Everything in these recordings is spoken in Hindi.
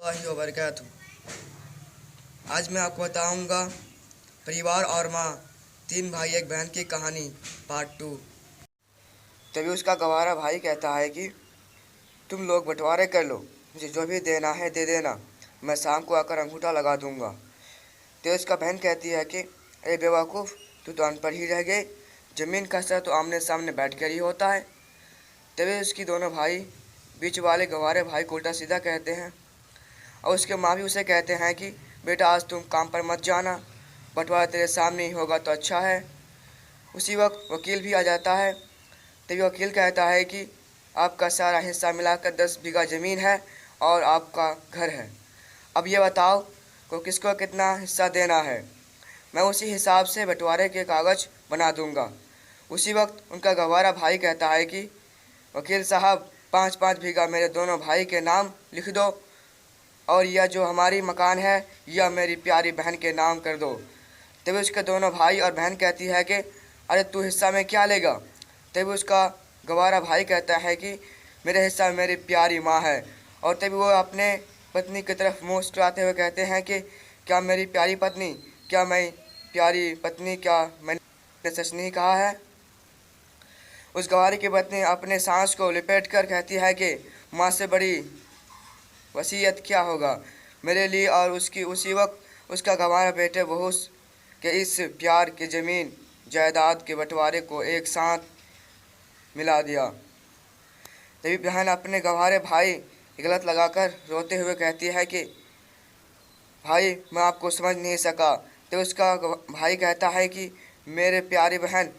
वाह वबरकातुहू। आज मैं आपको बताऊंगा परिवार और माँ, तीन भाई एक बहन की कहानी पार्ट 2। तभी उसका गवारा भाई कहता है कि तुम लोग बंटवारे कर लो, मुझे जो भी देना है दे देना, मैं शाम को आकर अंगूठा लगा दूंगा। तो उसका बहन कहती है कि अरे बेवकूफ़, तू तो अनपढ़ ही रह गए, ज़मीन का हिस्सा तो आमने सामने बैठ कर ही होता है। तभी उसकी दोनों भाई बीच वाले गवारे भाई को उल्टा सीधा कहते हैं और उसके माँ भी उसे कहते हैं कि बेटा आज तुम काम पर मत जाना, बंटवारा तेरे सामने ही होगा तो अच्छा है। उसी वक्त वकील भी आ जाता है। तभी वकील कहता है कि आपका सारा हिस्सा मिलाकर 10 बीघा ज़मीन है और आपका घर है। अब ये बताओ को किसको कितना हिस्सा देना है। मैं उसी हिसाब से बंटवारे के कागज़ बना दूंगा। उसी वक्त उनका गवारा भाई कहता है कि वकील साहब 5-5 बीघा मेरे दोनों भाई के नाम लिख दो और यह जो हमारी मकान है यह मेरी प्यारी बहन के नाम कर दो। तभी उसके दोनों भाई और बहन कहती है कि अरे तू हिस्सा में क्या लेगा। तभी उसका गवारा भाई कहता है कि मेरे हिस्सा में मेरी प्यारी माँ है। और तभी वो अपने पत्नी की तरफ मुँह चुराते हुए कहते हैं कि क्या मेरी प्यारी पत्नी, क्या मैं प्यारी पत्नी, क्या मैंने सच नहीं कहा है। उस गवारे की पत्नी अपने सांस को लिपेट कर कहती है कि माँ से बड़ी वसीयत क्या होगा मेरे लिए। और उसकी उसी वक्त उसका गंवारा बेटे बहू के इस प्यार की ज़मीन जायदाद के बंटवारे को एक साथ मिला दिया। तभी बहन अपने गंवारे भाई गलत लगाकर रोते हुए कहती है कि भाई मैं आपको समझ नहीं सका। तो उसका भाई कहता है कि मेरे प्यारी बहन,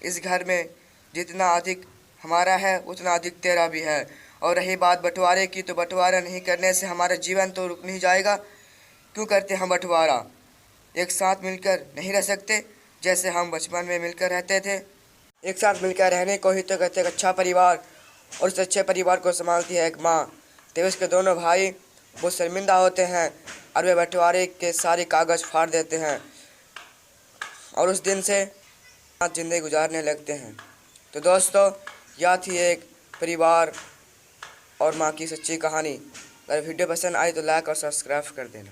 इस घर में जितना अधिक हमारा है उतना अधिक तेरा भी है। और रही बात बंटवारे की, तो बंटवारा नहीं करने से हमारा जीवन तो रुक नहीं जाएगा। क्यों करते हम बंटवारा, एक साथ मिलकर नहीं रह सकते जैसे हम बचपन में मिलकर रहते थे। एक साथ मिलकर रहने को ही तो कहते हैं अच्छा परिवार, और उस अच्छे परिवार को संभालती है एक माँ। तो उसके दोनों भाई बहुत शर्मिंदा होते हैं और वे बंटवारे के सारे कागज़ फाड़ देते हैं और उस दिन से ज़िंदगी गुजारने लगते हैं। तो दोस्तों, यह थी एक परिवार और माँ की सच्ची कहानी। अगर वीडियो पसंद आई तो लाइक और सब्सक्राइब कर देना।